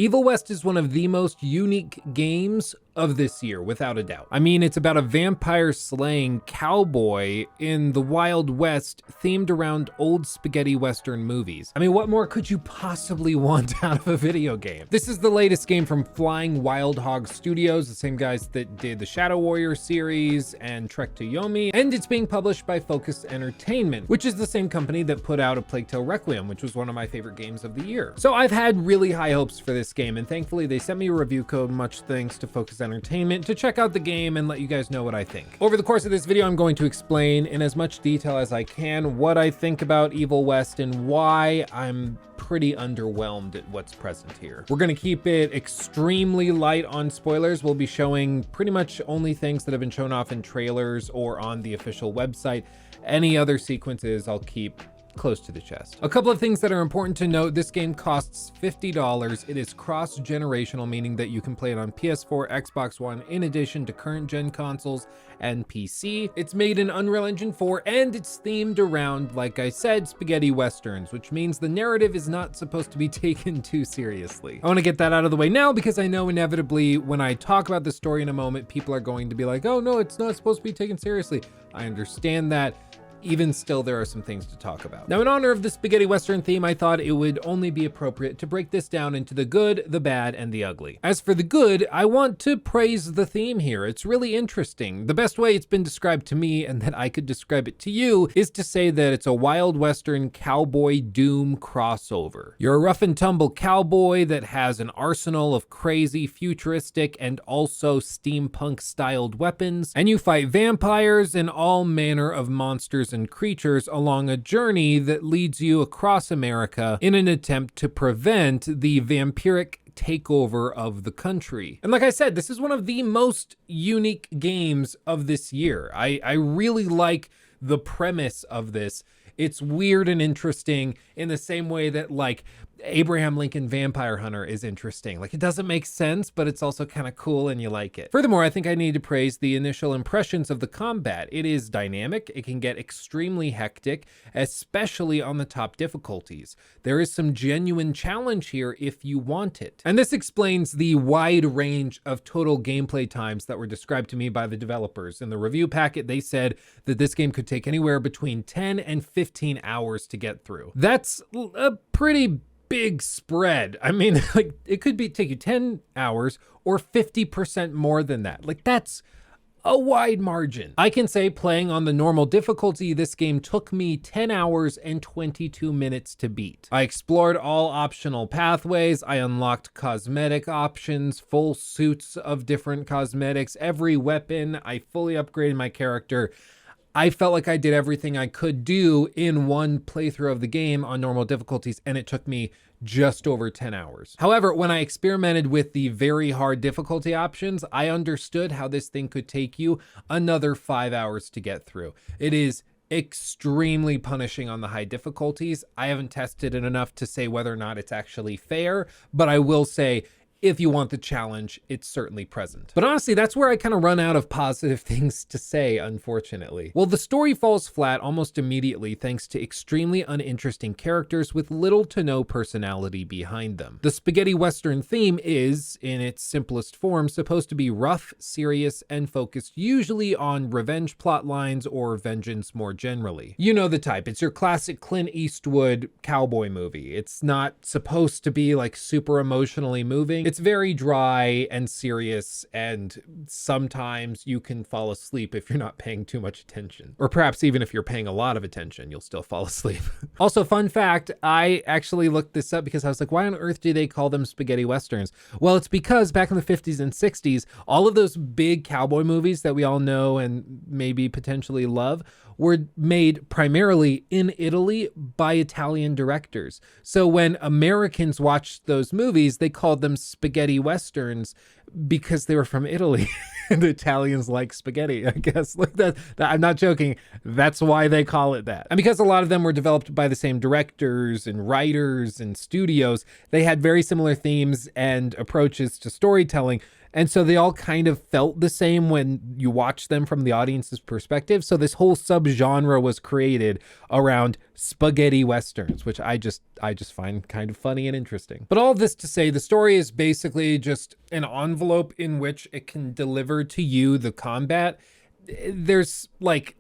Evil West is one of the most unique games of this year, without a doubt. I mean, it's about a vampire slaying cowboy in the Wild West themed around old spaghetti Western movies. I mean, what more could you possibly want out of a video game? This is the latest game from Flying Wild Hog Studios, the same guys that did the Shadow Warrior series and Trek to Yomi, and it's being published by Focus Entertainment, which is the same company that put out A Plague Tale Requiem, which was one of my favorite games of the year. So I've had really high hopes for this game, and thankfully they sent me a review code, much thanks to Focus Entertainment, to check out the game and let you guys know what I think. Over the course of this video, I'm going to explain in as much detail as I can what I think about Evil West and why I'm pretty underwhelmed at what's present here. We're gonna keep it extremely light on spoilers. We'll be showing pretty much only things that have been shown off in trailers or on the official website. Any other sequences I'll keep close to the chest. A couple of things that are important to note: this game costs $50. It is cross-generational, meaning that you can play it on PS4, Xbox One, in addition to current gen consoles and PC. It's made in Unreal Engine 4, and it's themed around, like I said, spaghetti westerns, which means the narrative is not supposed to be taken too seriously. I want to get that out of the way now because I know inevitably when I talk about the story in a moment, people are going to be like, oh no, it's not supposed to be taken seriously. I understand that. Even still, there are some things to talk about. Now, in honor of the spaghetti Western theme, I thought it would only be appropriate to break this down into the good, the bad, and the ugly. As for the good, I want to praise the theme here. It's really interesting. The best way it's been described to me, and that I could describe it to you, is to say that it's a Wild Western cowboy doom crossover. You're a rough and tumble cowboy that has an arsenal of crazy, futuristic, and also steampunk-styled weapons, and you fight vampires and all manner of monsters and creatures along a journey that leads you across America in an attempt to prevent the vampiric takeover of the country. And like I said, this is one of the most unique games of this year. I really like the premise of this. It's weird and interesting in the same way that, like, Abraham Lincoln Vampire Hunter is interesting. Like, it doesn't make sense, but it's also kind of cool and you like it. Furthermore, I think I need to praise the initial impressions of the combat. It is dynamic. It can get extremely hectic, especially on the top difficulties. There is some genuine challenge here if you want it. And this explains the wide range of total gameplay times that were described to me by the developers. In the review packet, they said that this game could take anywhere between 10 and 15 hours to get through. That's a pretty big spread. I mean, like, it could take you 10 hours or 50% more than that. Like, that's a wide margin. I can say, playing on the normal difficulty, this game took me 10 hours and 22 minutes to beat. I explored all optional pathways. I unlocked cosmetic options, full suits of different cosmetics, every weapon. I fully upgraded my character. I felt like I did everything I could do in one playthrough of the game on normal difficulties, and it took me just over 10 hours. However, when I experimented with the very hard difficulty options, I understood how this thing could take you another 5 hours to get through. It is extremely punishing on the high difficulties. I haven't tested it enough to say whether or not it's actually fair, but I will say, if you want the challenge, it's certainly present. But honestly, that's where I kind of run out of positive things to say, unfortunately. Well, the story falls flat almost immediately thanks to extremely uninteresting characters with little to no personality behind them. The spaghetti Western theme is, in its simplest form, supposed to be rough, serious, and focused usually on revenge plot lines or vengeance more generally. You know the type. It's your classic Clint Eastwood cowboy movie. It's not supposed to be like super emotionally moving. It's very dry and serious, and sometimes you can fall asleep if you're not paying too much attention. Or perhaps even if you're paying a lot of attention, you'll still fall asleep. Also, fun fact, I actually looked this up because I was like, why on earth do they call them spaghetti westerns? Well, it's because back in the 50s and 60s, all of those big cowboy movies that we all know and maybe potentially love were made primarily in Italy by Italian directors. So when Americans watched those movies, they called them spaghetti westerns because they were from Italy. And Italians like spaghetti, I guess. Like that, I'm not joking. That's why they call it that. And because a lot of them were developed by the same directors and writers and studios, they had very similar themes and approaches to storytelling. And so they all kind of felt the same when you watch them from the audience's perspective. So this whole subgenre was created around spaghetti westerns, which I just find kind of funny and interesting. But all of this to say, the story is basically just an envelope in which it can deliver to you the combat. There's like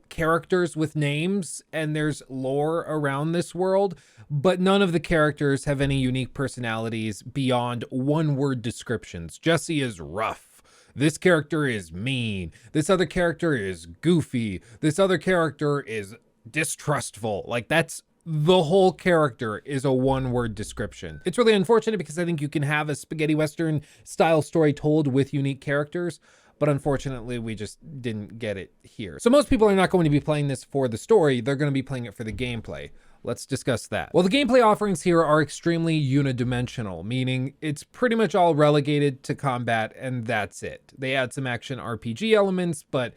characters with names and there's lore around this world, but none of the characters have any unique personalities beyond one-word descriptions. Jesse is rough. This character is mean. This other character is goofy. This other character is distrustful. Like, that's the whole character is a one-word description. It's really unfortunate because I think you can have a spaghetti western style story told with unique characters, but unfortunately we just didn't get it here. So most people are not going to be playing this for the story, they're going to be playing it for the gameplay. Let's discuss that. Well, the gameplay offerings here are extremely unidimensional, meaning it's pretty much all relegated to combat and that's it. They add some action RPG elements, but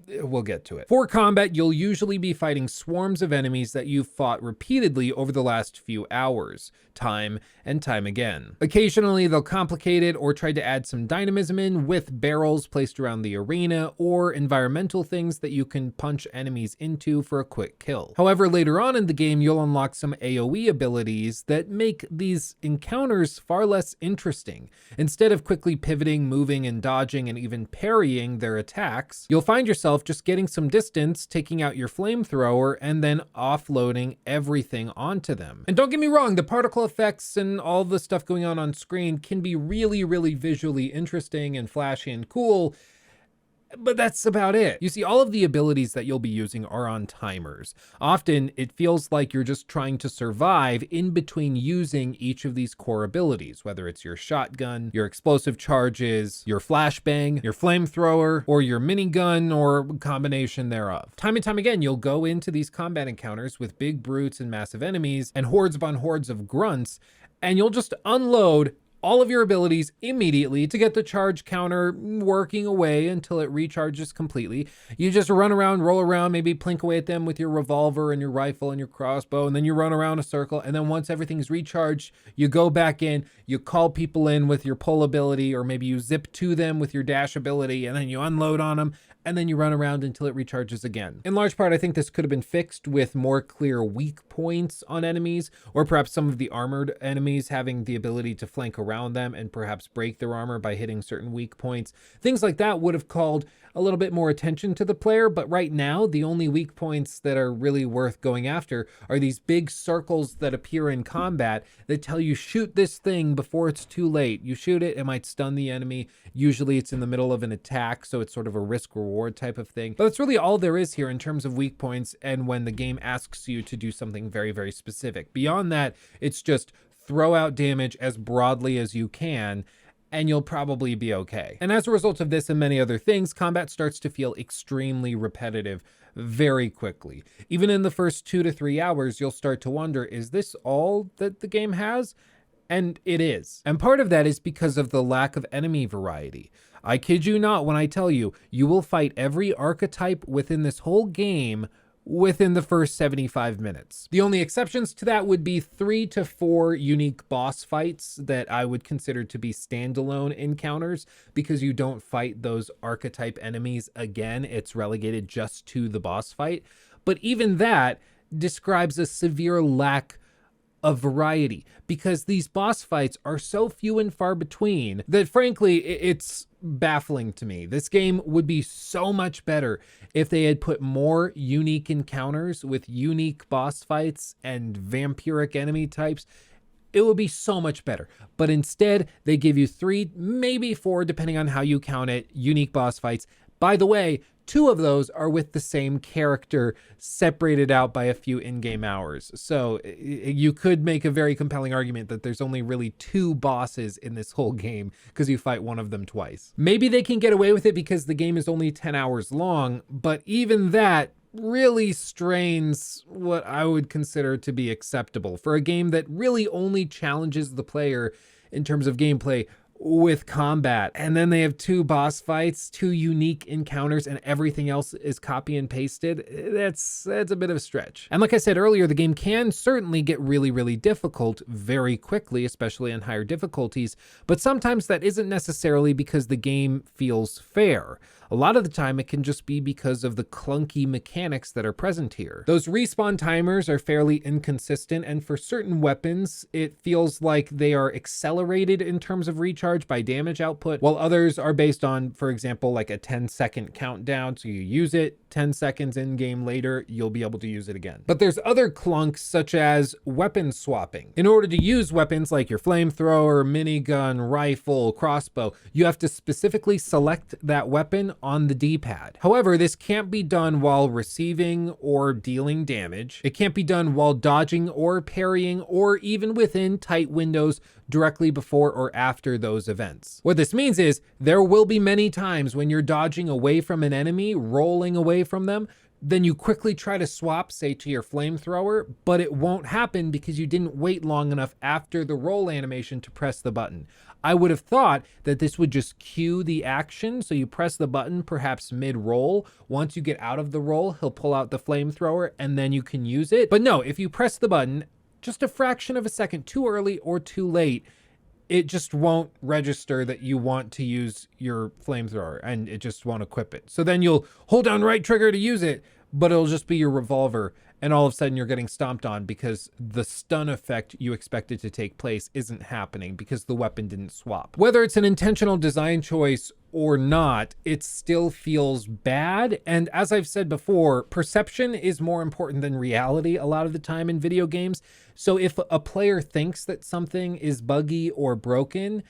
we'll get to it. For combat, you'll usually be fighting swarms of enemies that you've fought repeatedly over the last few hours, time and time again. Occasionally, they'll complicate it or try to add some dynamism in with barrels placed around the arena or environmental things that you can punch enemies into for a quick kill. However, later on in the game, you'll unlock some AoE abilities that make these encounters far less interesting. Instead of quickly pivoting, moving, and dodging, and even parrying their attacks, you'll find yourself just getting some distance, taking out your flamethrower, and then offloading everything onto them. And don't get me wrong, the particle effects and all the stuff going on screen can be really, really visually interesting and flashy and cool, but that's about it. You see, all of the abilities that you'll be using are on timers. Often, it feels like you're just trying to survive in between using each of these core abilities, whether it's your shotgun, your explosive charges, your flashbang, your flamethrower, or your minigun, or a combination thereof. Time and time again, you'll go into these combat encounters with big brutes and massive enemies, and hordes upon hordes of grunts, and you'll just unload all of your abilities immediately to get the charge counter working away until it recharges completely. You just run around, roll around, maybe plink away at them with your revolver and your rifle and your crossbow, and then you run around a circle, and then once everything's recharged, you go back in, you call people in with your pull ability, or maybe you zip to them with your dash ability, and then you unload on them, and then you run around until it recharges again. In large part, I think this could have been fixed with more clear weak points on enemies, or perhaps some of the armored enemies having the ability to flank around them and perhaps break their armor by hitting certain weak points. Things like that would have called a little bit more attention to the player, but right now, the only weak points that are really worth going after are these big circles that appear in combat that tell you shoot this thing before it's too late. You shoot it, it might stun the enemy. Usually it's in the middle of an attack, so it's sort of a risk-reward type of thing. But that's really all there is here in terms of weak points and when the game asks you to do something very, very specific. Beyond that, it's just throw out damage as broadly as you can, and you'll probably be okay. And as a result of this and many other things, combat starts to feel extremely repetitive very quickly. Even in the first 2 to 3 hours, you'll start to wonder, is this all that the game has? And it is. And part of that is because of the lack of enemy variety. I kid you not when I tell you, you will fight every archetype within this whole game within the first 75 minutes. The only exceptions to that would be 3 to 4 unique boss fights that I would consider to be standalone encounters because you don't fight those archetype enemies again. It's relegated just to the boss fight. But even that describes a severe lack of variety because these boss fights are so few and far between that frankly, it's baffling to me. This game would be so much better if they had put more unique encounters with unique boss fights and vampiric enemy types. It would be so much better. But instead, they give you 3, maybe 4, depending on how you count it, unique boss fights. By the way, 2 of those are with the same character separated out by a few in-game hours. So you could make a very compelling argument that there's only really 2 bosses in this whole game because you fight one of them twice. Maybe they can get away with it because the game is only 10 hours long, but even that really strains what I would consider to be acceptable for a game that really only challenges the player in terms of gameplay with combat. And then they have 2 boss fights, 2 unique encounters, and everything else is copy and pasted. That's a bit of a stretch. And like I said earlier, the game can certainly get really, really difficult very quickly, especially on higher difficulties, but sometimes that isn't necessarily because the game feels fair. A lot of the time it can just be because of the clunky mechanics that are present here. Those respawn timers are fairly inconsistent, and for certain weapons, it feels like they are accelerated in terms of recharge by damage output, while others are based on, for example, like a 10-second countdown. So you use it, 10 seconds in game later, you'll be able to use it again. But there's other clunks such as weapon swapping. In order to use weapons like your flamethrower, minigun, rifle, crossbow, you have to specifically select that weapon on the D-pad. However, this can't be done while receiving or dealing damage. It can't be done while dodging or parrying, or even within tight windows directly before or after those events. What this means is there will be many times when you're dodging away from an enemy, rolling away from them, then you quickly try to swap, say, to your flamethrower, but it won't happen because you didn't wait long enough after the roll animation to press the button. I would have thought that this would just cue the action, so you press the button perhaps mid-roll. Once you get out of the roll, he'll pull out the flamethrower and then you can use it. But no, if you press the button just a fraction of a second too early or too late, it just won't register that you want to use your flamethrower, and it just won't equip it. So then you'll hold down right trigger to use it, but it'll just be your revolver, and all of a sudden you're getting stomped on because the stun effect you expected to take place isn't happening because the weapon didn't swap. Whether it's an intentional design choice or not, it still feels bad. And as I've said before, perception is more important than reality a lot of the time in video games. So if a player thinks that something is buggy or broken,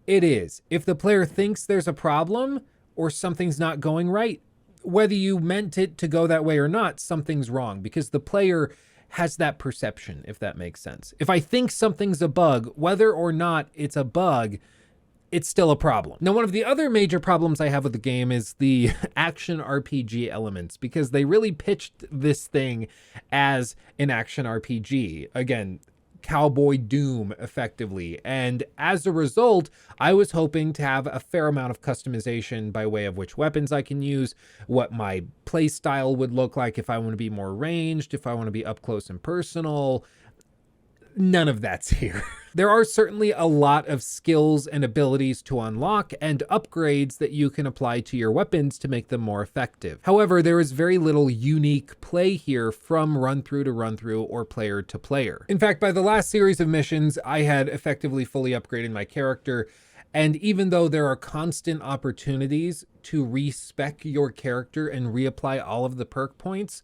it is. If the player thinks there's a problem or something's not going right, whether you meant it to go that way or not, something's wrong because the player has that perception, if that makes sense. If I think something's a bug, whether or not it's a bug, it's still a problem. Now, one of the other major problems I have with the game is the action RPG elements, because they really pitched this thing as an action RPG. Again, Cowboy Doom, effectively. And as a result, I was hoping to have a fair amount of customization by way of which weapons I can use, what my play style would look like if I want to be more ranged, if I want to be up close and personal. None of that's here. There are certainly a lot of skills and abilities to unlock and upgrades that you can apply to your weapons to make them more effective. However, there is very little unique play here from run-through to run-through or player to player. In fact, by the last series of missions, I had effectively fully upgraded my character, and even though there are constant opportunities to respec your character and reapply all of the perk points,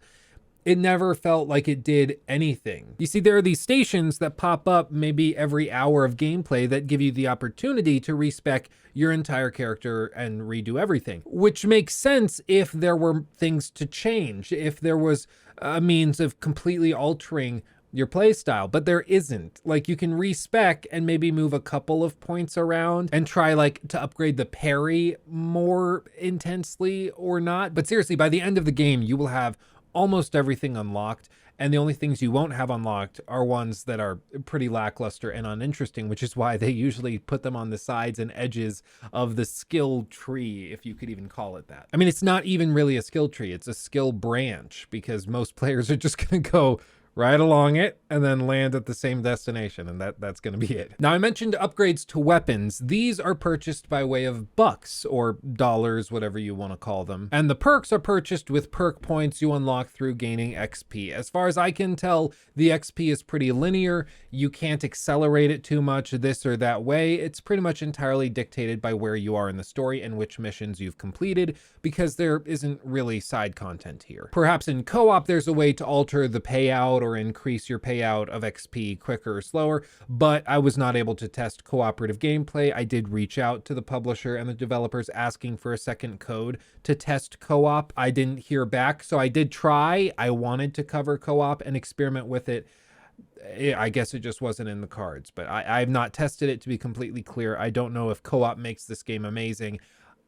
it never felt like it did anything. You see, there are these stations that pop up maybe every hour of gameplay that give you the opportunity to respec your entire character and redo everything, which makes sense if there were things to change, if there was a means of completely altering your play style, but there isn't. Like, you can respec and maybe move a couple of points around and try like to upgrade the parry more intensely or not. But seriously, by the end of the game, you will have almost everything unlocked, and the only things you won't have unlocked are ones that are pretty lackluster and uninteresting, which is why they usually put them on the sides and edges of the skill tree, if you could even call it that. I mean, it's not even really a skill tree, it's a skill branch, because most players are just gonna go right along it and then land at the same destination, and that's going to be it. Now, I mentioned upgrades to weapons. These are purchased by way of bucks or dollars, whatever you want to call them. And the perks are purchased with perk points you unlock through gaining XP. As far as I can tell, the XP is pretty linear. You can't accelerate it too much this or that way. It's pretty much entirely dictated by where you are in the story and which missions you've completed, because there isn't really side content here. Perhaps in co-op, there's a way to alter the payout or increase your payout of XP quicker or slower, but I was not able to test cooperative gameplay. I did reach out to the publisher and the developers asking for a second code to test co-op. I didn't hear back, so I did try. I wanted to cover co-op and experiment with it. I guess it just wasn't in the cards, but I've not tested it, to be completely clear. I don't know if co-op makes this game amazing.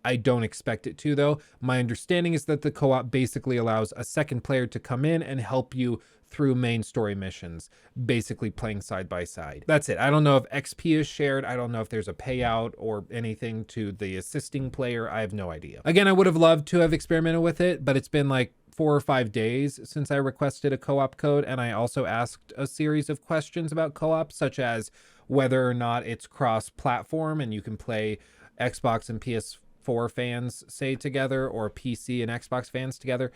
I don't expect it to, though. My understanding is that the co-op basically allows a second player to come in and help you through main story missions, basically playing side by side. That's it. I don't know if XP is shared. I don't know if there's a payout or anything to the assisting player. I have no idea. Again, I would have loved to have experimented with it, but it's been like 4 or 5 days since I requested a co-op code, and I also asked a series of questions about co-op, such as whether or not it's cross-platform and you can play Xbox and PS4 fans, say, together, or PC and Xbox fans together.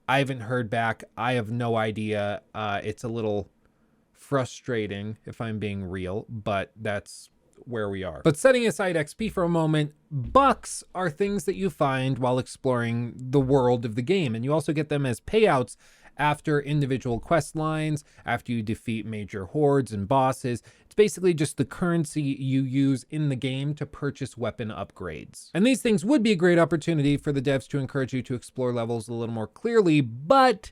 I haven't heard back. I have no idea. It's a little frustrating, if I'm being real, but that's where we are. But setting aside XP for a moment, bucks are things that you find while exploring the world of the game, and you also get them as payouts after individual quest lines, after you defeat major hordes and bosses. It's basically just the currency you use in the game to purchase weapon upgrades. And these things would be a great opportunity for the devs to encourage you to explore levels a little more clearly, but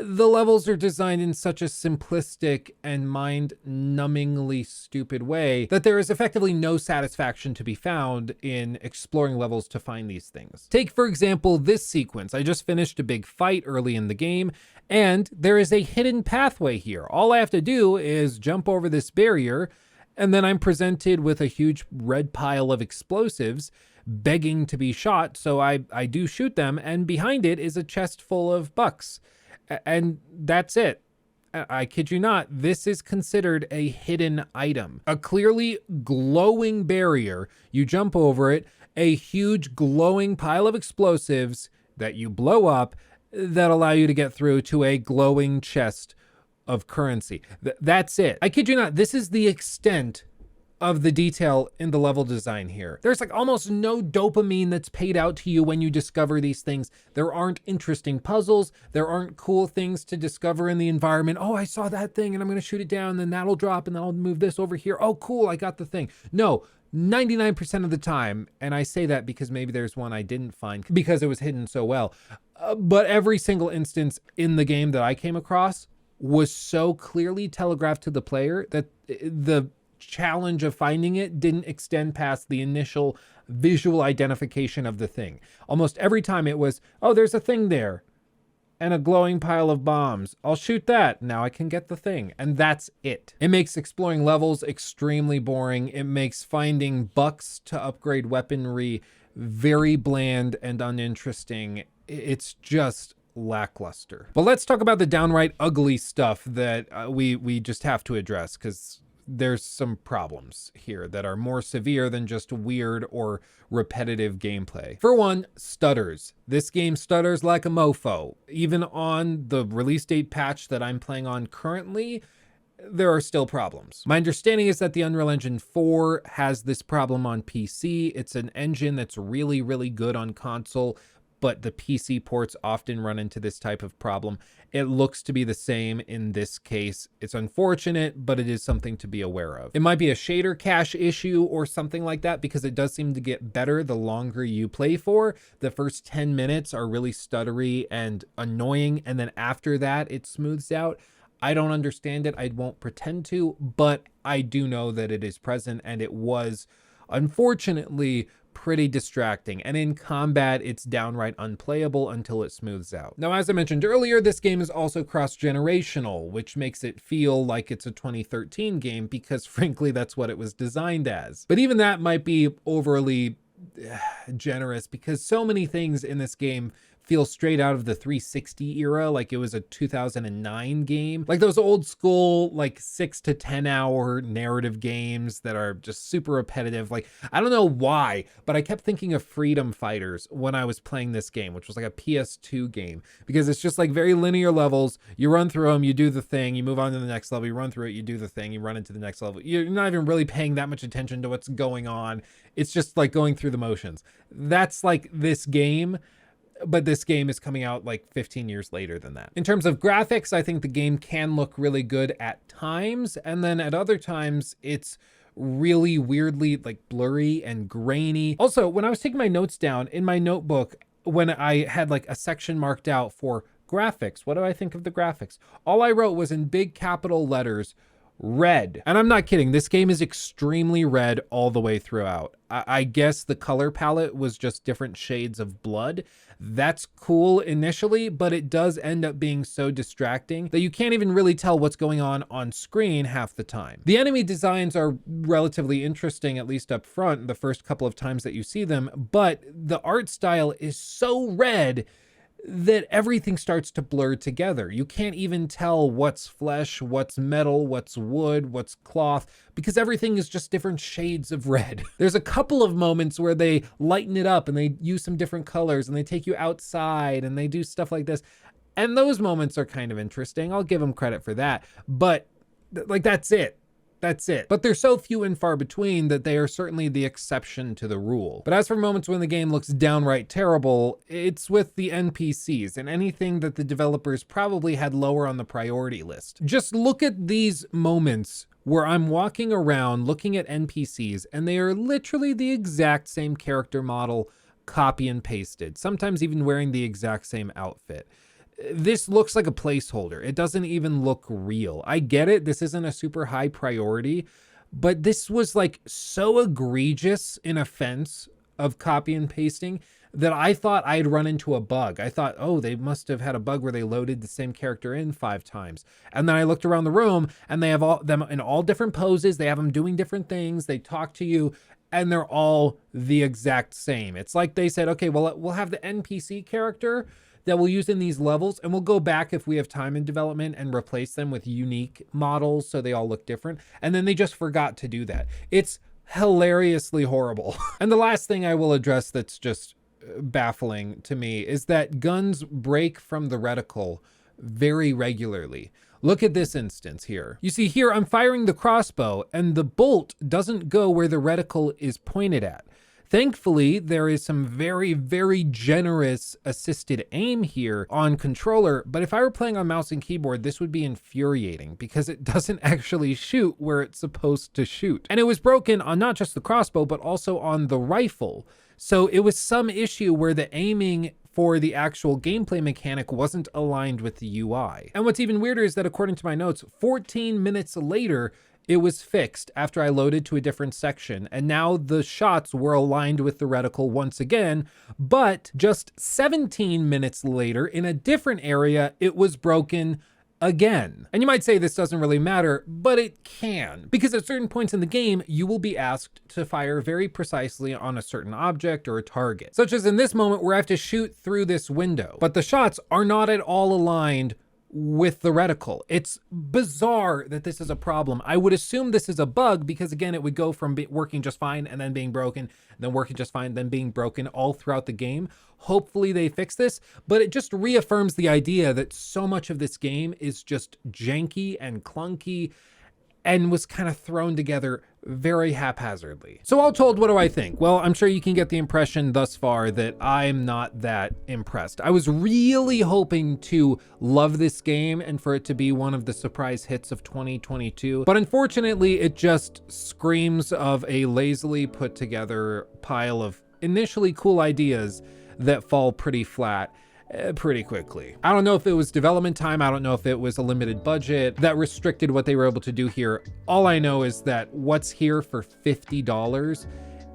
the levels are designed in such a simplistic and mind-numbingly stupid way that there is effectively no satisfaction to be found in exploring levels to find these things. Take, for example, this sequence. I just finished a big fight early in the game, and there is a hidden pathway here. All I have to do is jump over this barrier, and then I'm presented with a huge red pile of explosives begging to be shot, so I do shoot them, and behind it is a chest full of bucks. And that's it. I kid you not, this is considered a hidden item. A clearly glowing barrier, you jump over it, a huge glowing pile of explosives that you blow up that allow you to get through to a glowing chest of currency. That's it. I kid you not, this is the extent of the detail in the level design here. There's like almost no dopamine that's paid out to you when you discover these things. There aren't interesting puzzles. There aren't cool things to discover in the environment. Oh, I saw that thing and I'm going to shoot it down, then that'll drop and then I'll move this over here. Oh, cool, I got the thing. No, 99% of the time, and I say that because maybe there's one I didn't find because it was hidden so well, but every single instance in the game that I came across was so clearly telegraphed to the player that the challenge of finding it didn't extend past the initial visual identification of the thing. Almost every time it was, oh, there's a thing there and a glowing pile of bombs. I'll shoot that. Now I can get the thing. And that's it. It makes exploring levels extremely boring. It makes finding bucks to upgrade weaponry very bland and uninteresting. It's just lackluster. But let's talk about the downright ugly stuff that we just have to address, because there's some problems here that are more severe than just weird or repetitive gameplay. For one, stutters. This game stutters like a mofo. Even on the release date patch that I'm playing on currently, there are still problems. My understanding is that the Unreal Engine 4 has this problem on PC. It's an engine that's really, really good on console, but the PC ports often run into this type of problem. It looks to be the same in this case. It's unfortunate, but it is something to be aware of. It might be a shader cache issue or something like that, because it does seem to get better the longer you play for. The first 10 minutes are really stuttery and annoying, and then after that, it smooths out. I don't understand it. I won't pretend to, but I do know that it is present, and it was, unfortunately, pretty distracting, and in combat it's downright unplayable until it smooths out. Now, as I mentioned earlier, this game is also cross-generational, which makes it feel like it's a 2013 game, because frankly that's what it was designed as. But even that might be overly generous, because so many things in this game feel straight out of the 360 era, like it was a 2009 game. Like those old school, like 6 to 10 hour narrative games that are just super repetitive. Like, I don't know why, but I kept thinking of Freedom Fighters when I was playing this game, which was like a PS2 game, because it's just like very linear levels. You run through them, you do the thing, you move on to the next level, you run through it, you do the thing, you run into the next level. You're not even really paying that much attention to what's going on. It's just like going through the motions. That's like this game, but this game is coming out like 15 years later than that. In terms of graphics, I think the game can look really good at times, and then at other times it's really weirdly like blurry and grainy. Also, when I was taking my notes down in my notebook, when I had like a section marked out for graphics, what do I think of the graphics? All I wrote was in big capital letters, red. And I'm not kidding, this game is extremely red all the way throughout. I guess the color palette was just different shades of blood. That's cool initially, but it does end up being so distracting that you can't even really tell what's going on screen half the time. The enemy designs are relatively interesting, at least up front, the first couple of times that you see them, but the art style is so red that everything starts to blur together. You can't even tell what's flesh, what's metal, what's wood, what's cloth, because everything is just different shades of red. There's a couple of moments where they lighten it up and they use some different colors and they take you outside and they do stuff like this. And those moments are kind of interesting. I'll give them credit for that. But like, that's it. That's it. But they're so few and far between that they are certainly the exception to the rule. But as for moments when the game looks downright terrible, it's with the NPCs and anything that the developers probably had lower on the priority list. Just look at these moments where I'm walking around looking at NPCs and they are literally the exact same character model, copy and pasted, sometimes even wearing the exact same outfit. This looks like a placeholder. It doesn't even look real. I get it. This isn't a super high priority, but this was like so egregious an offense of copy and pasting that I thought I'd run into a bug. I thought, oh, they must have had a bug where they loaded the same character in 5 times. And then I looked around the room and they have all them in all different poses. They have them doing different things. They talk to you and they're all the exact same. It's like they said, okay, well, we'll have the NPC character that we'll use in these levels, and we'll go back if we have time in development and replace them with unique models so they all look different. And then they just forgot to do that. It's hilariously horrible. And the last thing I will address that's just baffling to me is that guns break from the reticle very regularly. Look at this instance here. You see here, I'm firing the crossbow and the bolt doesn't go where the reticle is pointed at. Thankfully, there is some very, very generous assisted aim here on controller, but if I were playing on mouse and keyboard, this would be infuriating because it doesn't actually shoot where it's supposed to shoot. And it was broken on not just the crossbow, but also on the rifle. So it was some issue where the aiming for the actual gameplay mechanic wasn't aligned with the UI. And what's even weirder is that according to my notes, 14 minutes later, it was fixed after I loaded to a different section, and now the shots were aligned with the reticle once again, but just 17 minutes later, in a different area, it was broken again. And you might say this doesn't really matter, but it can, because at certain points in the game, you will be asked to fire very precisely on a certain object or a target, such as in this moment where I have to shoot through this window, but the shots are not at all aligned with the reticle. It's bizarre that this is a problem. I would assume this is a bug because again, it would go from working just fine and then being broken, then working just fine, then being broken all throughout the game. Hopefully they fix this, but it just reaffirms the idea that so much of this game is just janky and clunky and was kind of thrown together very haphazardly. So all told, what do I think? Well, I'm sure you can get the impression thus far that I'm not that impressed. I was really hoping to love this game and for it to be one of the surprise hits of 2022, but unfortunately it just screams of a lazily put together pile of initially cool ideas that fall pretty flat pretty quickly. I don't know if it was development time. I don't know if it was a limited budget that restricted what they were able to do here. All I know is that what's here for $50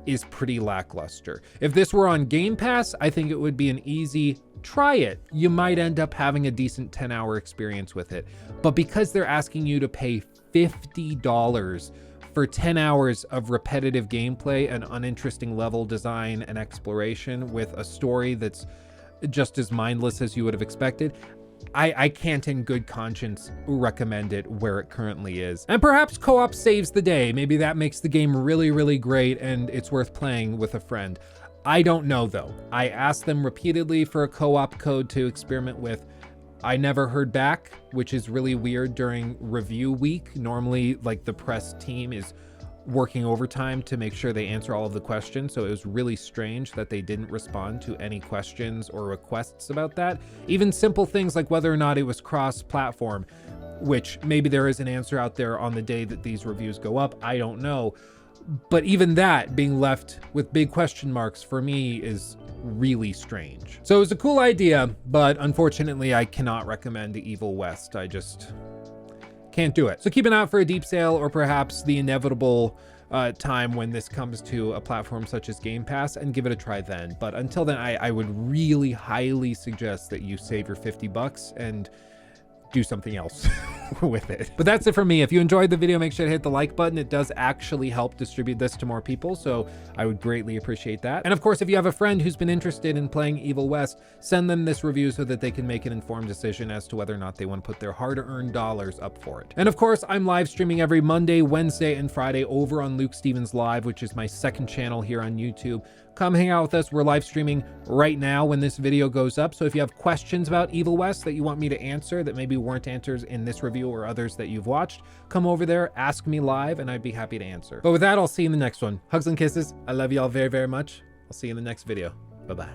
is pretty lackluster. If this were on Game Pass, I think it would be an easy try it. You might end up having a decent 10-hour experience with it. But because they're asking you to pay $50 for 10 hours of repetitive gameplay and uninteresting level design and exploration with a story that's just as mindless as you would have expected, I can't in good conscience recommend it where it currently is. And perhaps co-op saves the day. Maybe that makes the game really, really great and it's worth playing with a friend. I don't know though. I asked them repeatedly for a co-op code to experiment with. I never heard back, which is really weird during review week. Normally, like the press team is working overtime to make sure they answer all of the questions. So it was really strange that they didn't respond to any questions or requests about that. Even simple things like whether or not it was cross-platform, which maybe there is an answer out there on the day that these reviews go up. I don't know. But even that being left with big question marks for me is really strange. So it was a cool idea, but unfortunately I cannot recommend the Evil West. I just Can't do it. So keep an eye out for a deep sale or perhaps the inevitable time when this comes to a platform such as Game Pass, and give it a try then. But until then, I would really highly suggest that you save your 50 bucks and do something else with it. But that's it for me. If you enjoyed the video, make sure to hit the like button. It does actually help distribute this to more people, so I would greatly appreciate that. And of course, if you have a friend who's been interested in playing Evil West, send them this review so that they can make an informed decision as to whether or not they want to put their hard-earned dollars up for it. And of course, I'm live streaming every Monday, Wednesday, and Friday over on Luke Stevens Live, which is my second channel here on YouTube. Come hang out with us. We're live streaming right now when this video goes up. So if you have questions about Evil West that you want me to answer that maybe weren't answered in this review or others that you've watched, come over there, ask me live, and I'd be happy to answer. But with that, I'll see you in the next one. Hugs and kisses. I love y'all very, very much. I'll see you in the next video. Bye-bye.